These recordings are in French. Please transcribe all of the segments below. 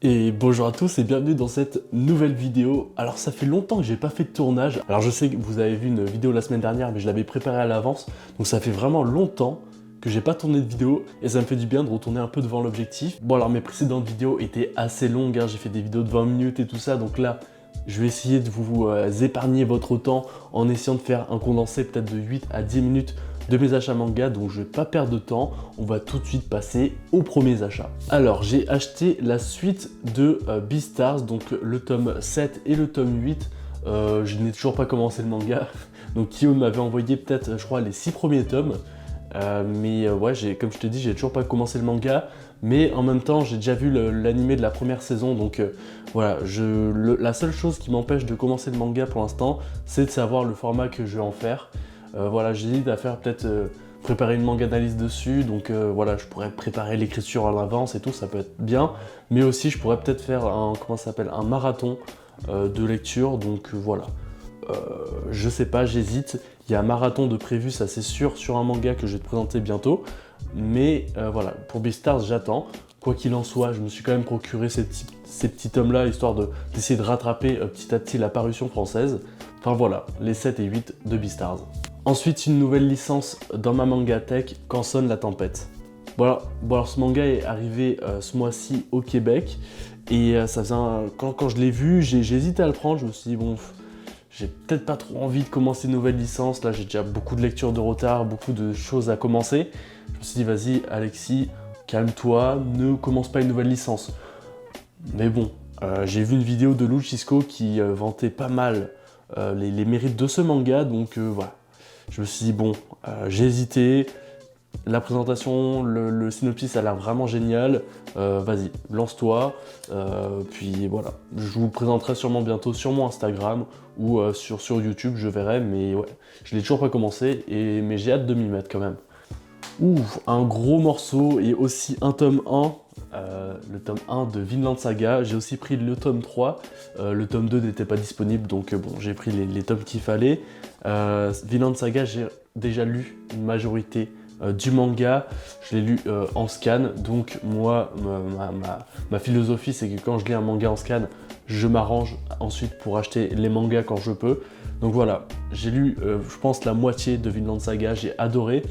Et bonjour à tous et bienvenue dans cette nouvelle vidéo. Alors ça fait longtemps que j'ai pas fait de tournage. Alors je sais que vous avez vu une vidéo la semaine dernière mais je l'avais préparée à l'avance. Donc ça fait vraiment longtemps que j'ai pas tourné de vidéo et ça me fait du bien de retourner un peu devant l'objectif. Bon alors mes précédentes vidéos étaient assez longues, hein. J'ai fait des vidéos de 20 minutes et tout ça. Donc là je vais essayer de vous épargner votre temps en essayant de faire un condensé peut-être de 8 à 10 minutes de mes achats manga, donc je vais pas perdre de temps, on va tout de suite passer aux premiers achats. Alors j'ai acheté la suite de Beastars, donc le tome 7 et le tome 8, je n'ai toujours pas commencé le manga, donc Kyo m'avait envoyé peut-être je crois les 6 premiers tomes, mais ouais, comme je te dis, j'ai toujours pas commencé le manga, mais en même temps j'ai déjà vu l'animé de la première saison, donc voilà, la seule chose qui m'empêche de commencer le manga pour l'instant, c'est de savoir le format que je vais en faire. Voilà, j'hésite à faire peut-être préparer une manga analyse dessus, donc voilà, je pourrais préparer l'écriture à l'avance et tout, ça peut être bien, mais aussi je pourrais peut-être faire un marathon de lecture, donc voilà. Je sais pas, j'hésite, il y a un marathon de prévu, ça c'est sûr, sur un manga que je vais te présenter bientôt, mais voilà, pour Beastars j'attends. Quoi qu'il en soit, je me suis quand même procuré ces petits tomes-là, histoire d'essayer de rattraper petit à petit la parution française. Enfin voilà, les 7 et 8 de Beastars. Ensuite, une nouvelle licence dans ma mangatech, Quand sonne la tempête. Bon alors ce manga est arrivé ce mois-ci au Québec, et ça faisait quand je l'ai vu, j'ai hésité à le prendre, je me suis dit bon, j'ai peut-être pas trop envie de commencer une nouvelle licence, là j'ai déjà beaucoup de lectures de retard, beaucoup de choses à commencer. Je me suis dit vas-y Alexis, calme-toi, ne commence pas une nouvelle licence. Mais bon, j'ai vu une vidéo de Lou Chisco qui vantait pas mal les mérites de ce manga, donc voilà. Je me suis dit bon, j'ai hésité, la présentation, le synopsis a l'air vraiment génial, vas-y, lance-toi, puis voilà. Je vous le présenterai sûrement bientôt sur mon Instagram ou sur YouTube, je verrai, mais ouais, je l'ai toujours pas commencé, mais j'ai hâte de m'y mettre quand même. Ouf, un gros morceau et aussi un tome 1, le tome 1 de Vinland Saga. J'ai aussi pris le tome 3, le tome 2 n'était pas disponible, donc bon, j'ai pris les tomes qu'il fallait. Vinland Saga, j'ai déjà lu une majorité du manga, je l'ai lu en scan, donc moi, ma philosophie c'est que quand je lis un manga en scan, je m'arrange ensuite pour acheter les mangas quand je peux. Donc voilà, j'ai lu, je pense, la moitié de Vinland Saga, j'ai adoré.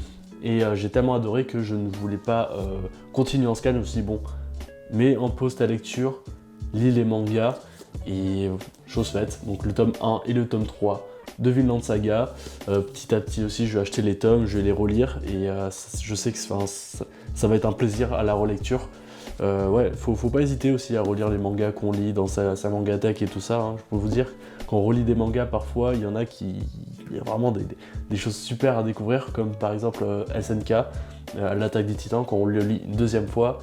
Et j'ai tellement adoré que je ne voulais pas continuer en scan. Je me suis dit bon, mets en pause ta lecture, lis les mangas, et chose faite. Donc le tome 1 et le tome 3 de Vinland Saga. Petit à petit aussi, je vais acheter les tomes, je vais les relire, et je sais que ça va être un plaisir à la relecture. Ouais, faut pas hésiter aussi à relire les mangas qu'on lit dans sa mangatech et tout ça, hein. Je peux vous dire, quand on relit des mangas, parfois, il y en a il y a vraiment des choses super à découvrir, comme par exemple SNK, l'Attaque des Titans, quand on le lit une deuxième fois,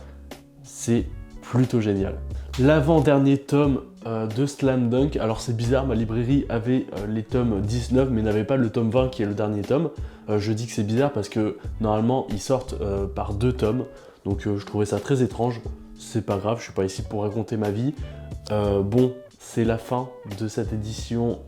c'est plutôt génial. L'avant-dernier tome de Slam Dunk, alors c'est bizarre, ma librairie avait les tomes 19 mais n'avait pas le tome 20 qui est le dernier tome. Je dis que c'est bizarre parce que normalement ils sortent par 2 tomes, donc je trouvais ça très étrange. C'est pas grave, je suis pas ici pour raconter ma vie. Bon, c'est la fin de cette édition,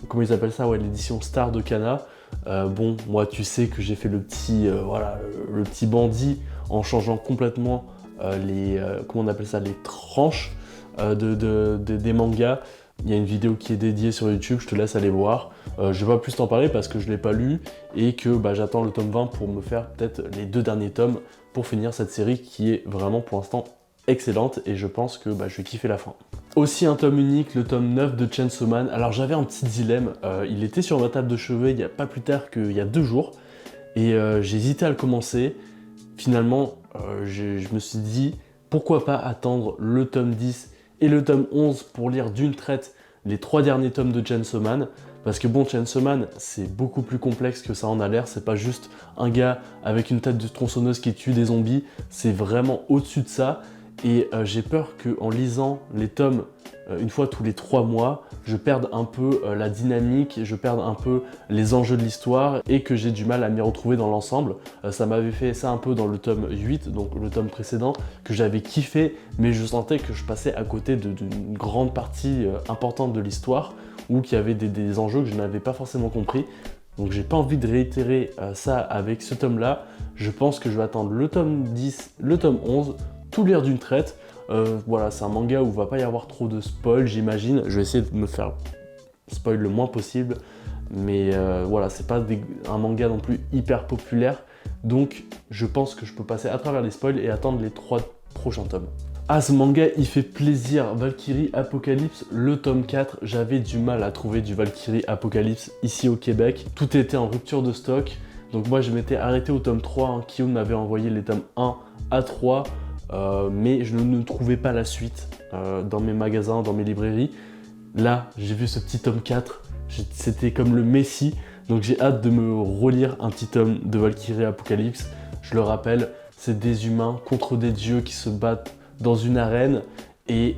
comment ils appellent ça, ouais, l'édition Star de Kana. Bon, moi tu sais que j'ai fait le petit bandit en changeant complètement comment on appelle ça, les tranches des mangas. Il y a une vidéo qui est dédiée sur YouTube, je te laisse aller voir. Je vais pas plus t'en parler parce que je l'ai pas lu et que j'attends le tome 20 pour me faire peut-être les 2 derniers tomes pour finir cette série qui est vraiment pour l'instant excellente, et je pense que je vais kiffer la fin. Aussi un tome unique, le tome 9 de Chainsaw Man. Alors j'avais un petit dilemme, il était sur ma table de chevet il n'y a pas plus tard qu'il y a 2 jours, et j'ai hésité à le commencer. Finalement, je me suis dit, pourquoi pas attendre le tome 10 et le tome 11 pour lire d'une traite les 3 derniers tomes de Chainsaw Man. Parce que bon, Chainsaw Man, c'est beaucoup plus complexe que ça en a l'air. C'est pas juste un gars avec une tête de tronçonneuse qui tue des zombies. C'est vraiment au-dessus de ça. Et j'ai peur qu'en lisant les tomes une fois tous les 3 mois, je perde un peu la dynamique, je perde un peu les enjeux de l'histoire et que j'ai du mal à m'y retrouver dans l'ensemble. Ça m'avait fait ça un peu dans le tome 8, donc le tome précédent, que j'avais kiffé, mais je sentais que je passais à côté d'une grande partie importante de l'histoire, ou qu'il y avait des enjeux que je n'avais pas forcément compris. Donc j'ai pas envie de réitérer ça avec ce tome-là. Je pense que je vais attendre le tome 10, le tome 11, tout lire d'une traite. Voilà, c'est un manga où il va pas y avoir trop de spoil, j'imagine. Je vais essayer de me faire spoil le moins possible. Mais voilà, c'est pas un manga non plus hyper populaire. Donc je pense que je peux passer à travers les spoils et attendre les 3 prochains tomes. Ah, ce manga, il fait plaisir. Valkyrie Apocalypse, le tome 4. J'avais du mal à trouver du Valkyrie Apocalypse ici au Québec. Tout était en rupture de stock. Donc moi, je m'étais arrêté au tome 3. Hein. Kiyun m'avait envoyé les tomes 1 à 3. Mais je ne trouvais pas la suite dans mes magasins, dans mes librairies. Là, j'ai vu ce petit tome 4. C'était comme le Messie. Donc j'ai hâte de me relire un petit tome de Valkyrie Apocalypse. Je le rappelle, c'est des humains contre des dieux qui se battent dans une arène et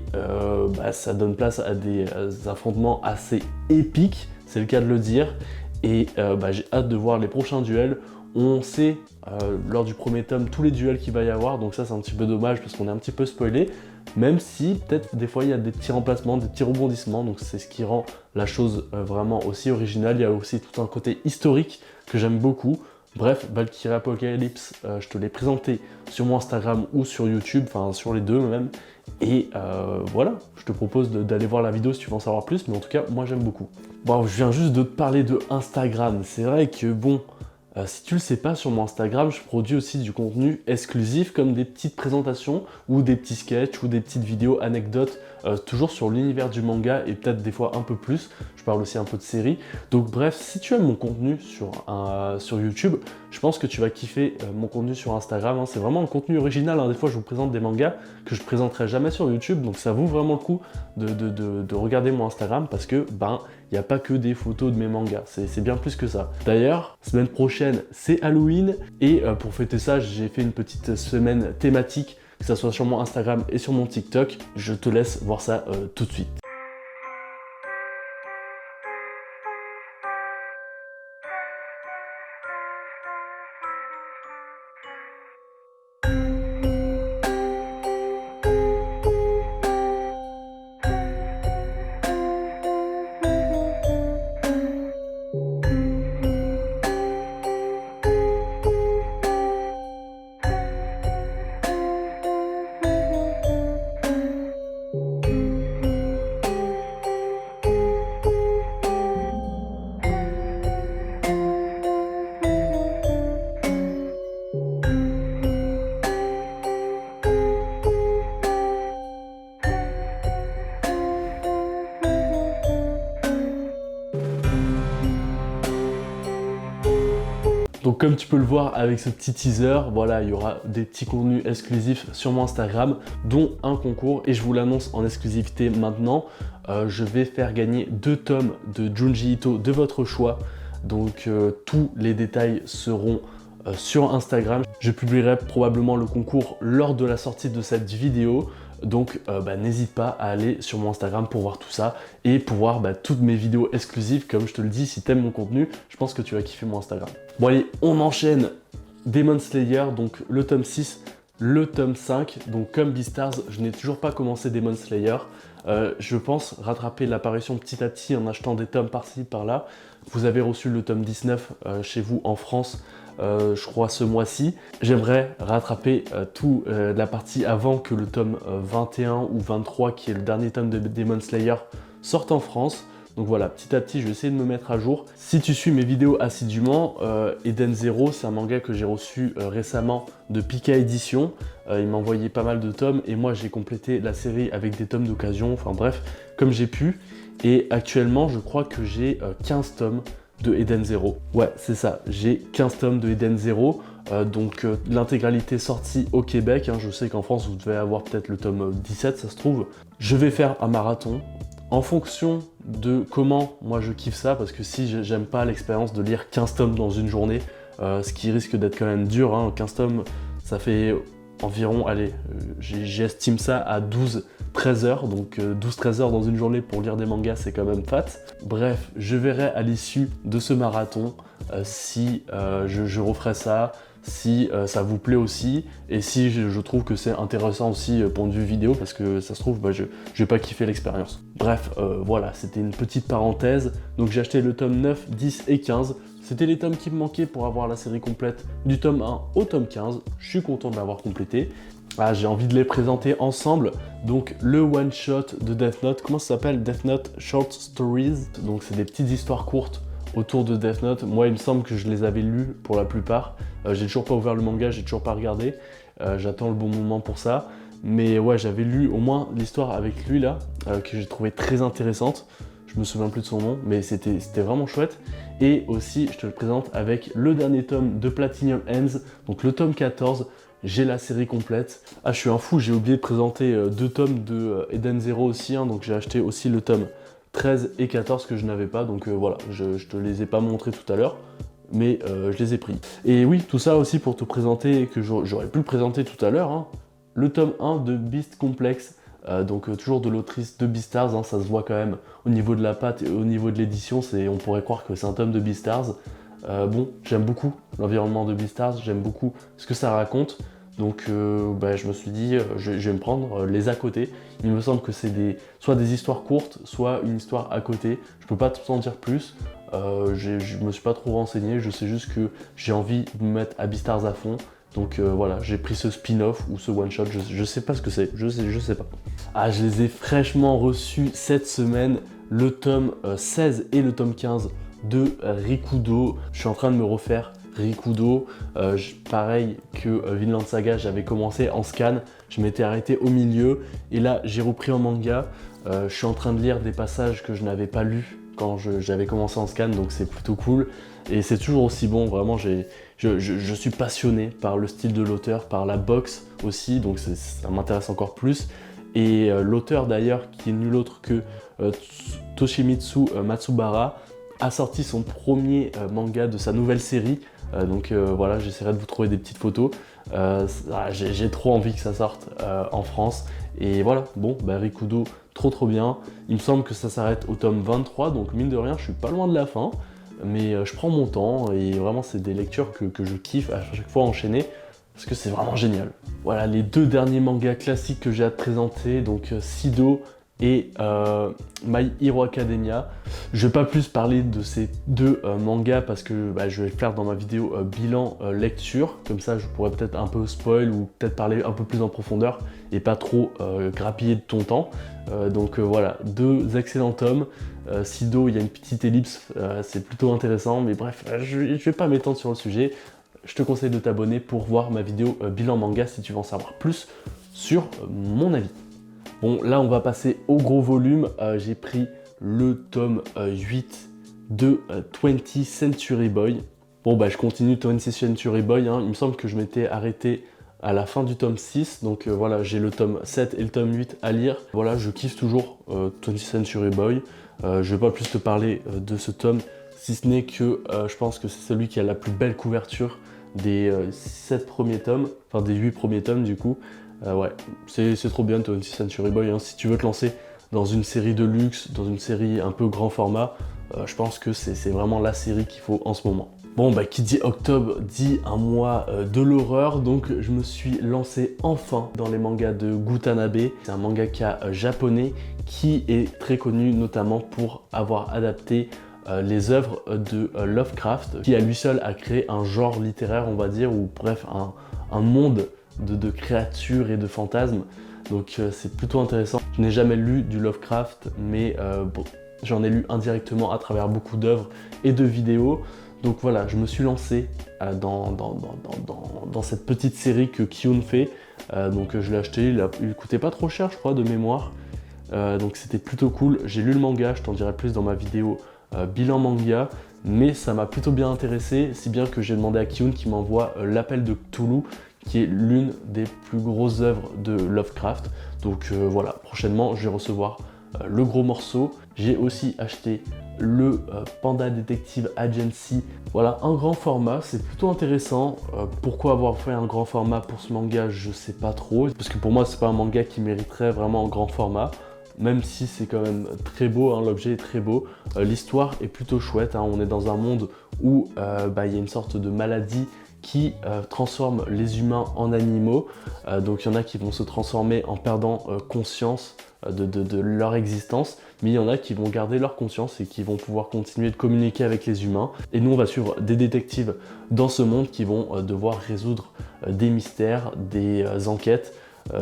ça donne place à des affrontements assez épiques, c'est le cas de le dire. Et j'ai hâte de voir les prochains duels. On sait lors du premier tome tous les duels qu'il va y avoir, donc ça c'est un petit peu dommage parce qu'on est un petit peu spoilé, même si peut-être des fois il y a des petits remplacements, des petits rebondissements, donc c'est ce qui rend la chose vraiment aussi originale. Il y a aussi tout un côté historique que j'aime beaucoup. Bref, Valkyrie Apocalypse, je te l'ai présenté sur mon Instagram ou sur YouTube, enfin sur les deux même. Et voilà, je te propose d'aller voir la vidéo si tu veux en savoir plus, mais en tout cas, moi j'aime beaucoup. Bon, je viens juste de te parler de Instagram. C'est vrai que bon, si tu le sais pas, sur mon Instagram, je produis aussi du contenu exclusif comme des petites présentations ou des petits sketchs ou des petites vidéos anecdotes, toujours sur l'univers du manga et peut-être des fois un peu plus. Je parle aussi un peu de séries. Donc bref, si tu aimes mon contenu sur YouTube, je pense que tu vas kiffer mon contenu sur Instagram. Hein. C'est vraiment un contenu original. Hein. Des fois, je vous présente des mangas que je présenterai jamais sur YouTube. Donc ça vaut vraiment le coup de regarder mon Instagram parce que il n'y a pas que des photos de mes mangas, c'est bien plus que ça. D'ailleurs, semaine prochaine, c'est Halloween, et pour fêter ça, j'ai fait une petite semaine thématique, que ce soit sur mon Instagram et sur mon TikTok. Je te laisse voir ça tout de suite. Donc comme tu peux le voir avec ce petit teaser, voilà, il y aura des petits contenus exclusifs sur mon Instagram, dont un concours, et je vous l'annonce en exclusivité maintenant. Je vais faire gagner 2 tomes de Junji Ito de votre choix. Donc tous les détails seront sur Instagram. Je publierai probablement le concours lors de la sortie de cette vidéo. Donc n'hésite pas à aller sur mon Instagram pour voir tout ça et pour voir toutes mes vidéos exclusives. Comme je te le dis, si t'aimes mon contenu, je pense que tu vas kiffer mon Instagram. Bon allez, on enchaîne. Demon Slayer, donc le tome 6, le tome 5. Donc comme Beastars, je n'ai toujours pas commencé Demon Slayer. Je pense rattraper l'apparition petit à petit en achetant des tomes par-ci, par-là. Vous avez reçu le tome 19 chez vous en France, je crois ce mois-ci. J'aimerais rattraper toute la partie avant que le tome 21 ou 23, qui est le dernier tome de Demon Slayer, sorte en France. Donc voilà, petit à petit, je vais essayer de me mettre à jour. Si tu suis mes vidéos assidûment, Eden Zero, c'est un manga que j'ai reçu récemment de Pika Édition. Il m'a envoyé pas mal de tomes et moi, j'ai complété la série avec des tomes d'occasion. Enfin bref, comme j'ai pu. Et actuellement, je crois que j'ai 15 tomes de Eden Zero. Ouais, c'est ça, j'ai 15 tomes de Eden Zero. Donc l'intégralité sortie au Québec. Hein. Je sais qu'en France, vous devez avoir peut-être le tome 17, ça se trouve. Je vais faire un marathon. En fonction de comment moi je kiffe ça, parce que si j'aime pas l'expérience de lire 15 tomes dans une journée, ce qui risque d'être quand même dur, hein, 15 tomes, ça fait environ, allez, j'estime ça à 12-13 heures, donc 12-13 heures dans une journée pour lire des mangas, c'est quand même fat. Bref, je verrai à l'issue de ce marathon si je referai ça, si ça vous plaît aussi, et si je trouve que c'est intéressant aussi point de vue vidéo, parce que ça se trouve, je vais pas kiffer l'expérience. Bref, voilà, c'était une petite parenthèse. Donc j'ai acheté le tome 9, 10 et 15. C'était les tomes qui me manquaient pour avoir la série complète du tome 1 au tome 15. Je suis content de l'avoir complété. Ah, j'ai envie de les présenter ensemble. Donc le one shot de Death Note, comment ça s'appelle? Death Note Short Stories. Donc c'est des petites histoires courtes autour de Death Note. Moi il me semble que je les avais lus pour la plupart. J'ai toujours pas ouvert le manga, j'ai toujours pas regardé. J'attends le bon moment pour ça. Mais ouais, j'avais lu au moins l'histoire avec lui là, que j'ai trouvé très intéressante. Je me souviens plus de son nom, mais c'était vraiment chouette. Et aussi, je te le présente avec le dernier tome de Platinum Ends, donc le tome 14. J'ai la série complète. Ah, je suis un fou, j'ai oublié de présenter 2 tomes de Eden Zero aussi, hein, donc j'ai acheté aussi le tome 13 et 14 que je n'avais pas, donc voilà, je te les ai pas montrés tout à l'heure, mais je les ai pris. Et oui, tout ça aussi pour te présenter, que j'aurais pu le présenter tout à l'heure, hein, le tome 1 de Beast Complex, donc toujours de l'autrice de Beastars, hein, ça se voit quand même au niveau de la pâte et au niveau de l'édition, on pourrait croire que c'est un tome de Beastars. Bon, j'aime beaucoup l'environnement de Beastars, j'aime beaucoup ce que ça raconte, donc je me suis dit, je vais me prendre les à côté. Il me semble que c'est soit des histoires courtes, soit une histoire à côté. Je peux pas t'en dire plus, je me suis pas trop renseigné, je sais juste que j'ai envie de me mettre à Beastars à fond. Donc voilà, j'ai pris ce spin-off ou ce one-shot, je sais pas ce que c'est, je sais pas. Ah, je les ai fraîchement reçus cette semaine, le tome 16 et le tome 15 de Rikudo. Je suis en train de me refaire Rikudo. Pareil que Vinland Saga, j'avais commencé en scan, je m'étais arrêté au milieu et là j'ai repris en manga. Je suis en train de lire des passages que je n'avais pas lus quand j'avais commencé en scan, donc c'est plutôt cool. Et c'est toujours aussi bon, vraiment je suis passionné par le style de l'auteur, par la boxe aussi, donc ça m'intéresse encore plus. Et l'auteur d'ailleurs, qui est nul autre que Toshimitsu Matsubara, a sorti son premier manga de sa nouvelle série. Voilà, j'essaierai de vous trouver des petites photos. J'ai trop envie que ça sorte en France. Et voilà, bon, Rikudo, trop bien. Il me semble que ça s'arrête au tome 23, donc mine de rien, je suis pas loin de la fin. Mais je prends mon temps et vraiment, c'est des lectures que je kiffe à chaque fois enchaîner. Parce que c'est vraiment génial. Voilà les 2 derniers mangas classiques que j'ai à te présenter, donc Sido et My Hero Academia. Je vais pas plus parler de ces 2 mangas parce que je vais le faire dans ma vidéo bilan lecture. Comme ça, je pourrais peut-être un peu spoil ou peut-être parler un peu plus en profondeur et pas trop grappiller de ton temps. Voilà, 2 excellents tomes. Sido, il y a une petite ellipse, c'est plutôt intéressant, mais bref, je vais pas m'étendre sur le sujet. Je te conseille de t'abonner pour voir ma vidéo bilan manga si tu veux en savoir plus sur mon avis. Bon, là on va passer au gros volume. J'ai pris le tome 8 de 20th Century Boy. Bon, je continue 20th Century Boy, hein. Il me semble que je m'étais arrêté à la fin du tome 6. Donc voilà, j'ai le tome 7 et le tome 8 à lire. Voilà, je kiffe toujours 20th Century Boy. Je vais pas plus te parler de ce tome, si ce n'est que je pense que c'est celui qui a la plus belle couverture des 7 premiers tomes, enfin des 8 premiers tomes du coup. Ouais, c'est trop bien 20th Century Boy, hein. Si tu veux te lancer dans une série de luxe, dans une série un peu grand format, je pense que c'est vraiment la série qu'il faut en ce moment. Bon, qui dit octobre dit un mois de l'horreur, donc je me suis lancé enfin dans les mangas de Gutanabe. C'est un mangaka japonais qui est très connu notamment pour avoir adapté les œuvres de Lovecraft, qui à lui seul a créé un genre littéraire, on va dire, ou bref, un monde de créatures et de fantasmes. Donc c'est plutôt intéressant. Je n'ai jamais lu du Lovecraft, mais bon, j'en ai lu indirectement à travers beaucoup d'œuvres et de vidéos. Donc voilà, je me suis lancé dans cette petite série que Kiyun fait. Je l'ai acheté, il coûtait pas trop cher je crois de mémoire. Donc c'était plutôt cool. J'ai lu le manga, je t'en dirai plus dans ma vidéo bilan manga. Mais ça m'a plutôt bien intéressé, si bien que j'ai demandé à Kiyun qui m'envoie L'Appel de Cthulhu, qui est l'une des plus grosses œuvres de Lovecraft. Donc voilà, prochainement je vais recevoir le gros morceau. J'ai aussi acheté le Panda Detective Agency. Voilà, un grand format, c'est plutôt intéressant. Pourquoi avoir fait un grand format pour ce manga, je sais pas trop. Parce que pour moi, c'est pas un manga qui mériterait vraiment un grand format. Même si c'est quand même très beau, hein, l'objet est très beau. L'histoire est plutôt chouette, hein. On est dans un monde où y a une sorte de maladie qui transforment les humains en animaux. Donc il y en a qui vont se transformer en perdant conscience de leur existence, mais il y en a qui vont garder leur conscience et qui vont pouvoir continuer de communiquer avec les humains. Et nous on va suivre des détectives dans ce monde qui vont devoir résoudre des mystères, des enquêtes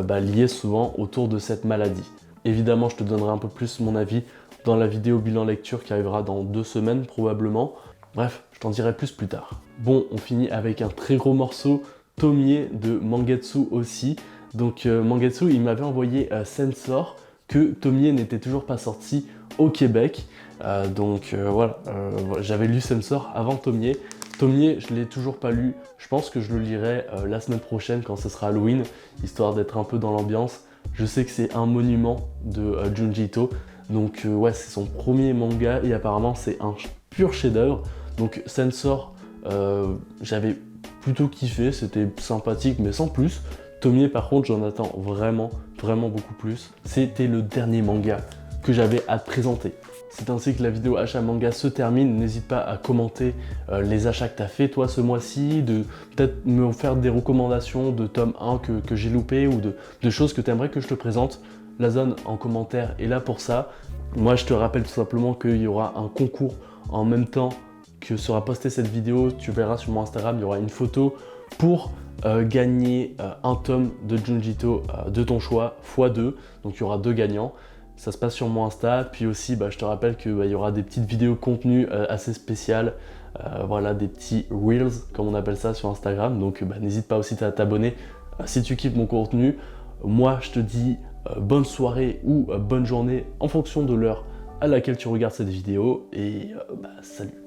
liées souvent autour de cette maladie. Évidemment je te donnerai un peu plus mon avis dans la vidéo bilan lecture qui arrivera dans 2 semaines probablement. Bref, je t'en dirai plus tard. Bon, on finit avec un très gros morceau, Tomie de Mangetsu aussi. Donc Mangetsu, il m'avait envoyé Sensor, que Tomie n'était toujours pas sorti au Québec. Voilà, j'avais lu Sensor avant Tomie. Tomie, je l'ai toujours pas lu. Je pense que je le lirai la semaine prochaine quand ce sera Halloween, histoire d'être un peu dans l'ambiance. Je sais que c'est un monument de Junji Ito. Donc ouais, c'est son premier manga et apparemment c'est un pur chef-d'œuvre. Donc Sensor, j'avais plutôt kiffé, c'était sympathique mais sans plus. Tomie par contre j'en attends vraiment beaucoup plus. C'était le dernier manga que j'avais à te présenter. C'est ainsi que la vidéo achat manga se termine. N'hésite pas à commenter les achats que tu as fait toi ce mois-ci, de peut-être me faire des recommandations de tome 1 que j'ai loupé ou de choses que tu aimerais que je te présente. La zone en commentaire est là pour ça. Moi je te rappelle tout simplement qu'il y aura un concours en même temps que sera postée cette vidéo. Tu verras sur mon Instagram, il y aura une photo pour gagner un tome de Junji Ito de ton choix x2. Donc il y aura 2 gagnants. Ça se passe sur mon Insta. Puis aussi je te rappelle qu'il y aura des petites vidéos contenu assez spéciales. Voilà, des petits reels comme on appelle ça sur Instagram. Donc n'hésite pas aussi à t'abonner si tu kiffes mon contenu. Moi je te dis bonne soirée ou bonne journée en fonction de l'heure à laquelle tu regardes cette vidéo et salut.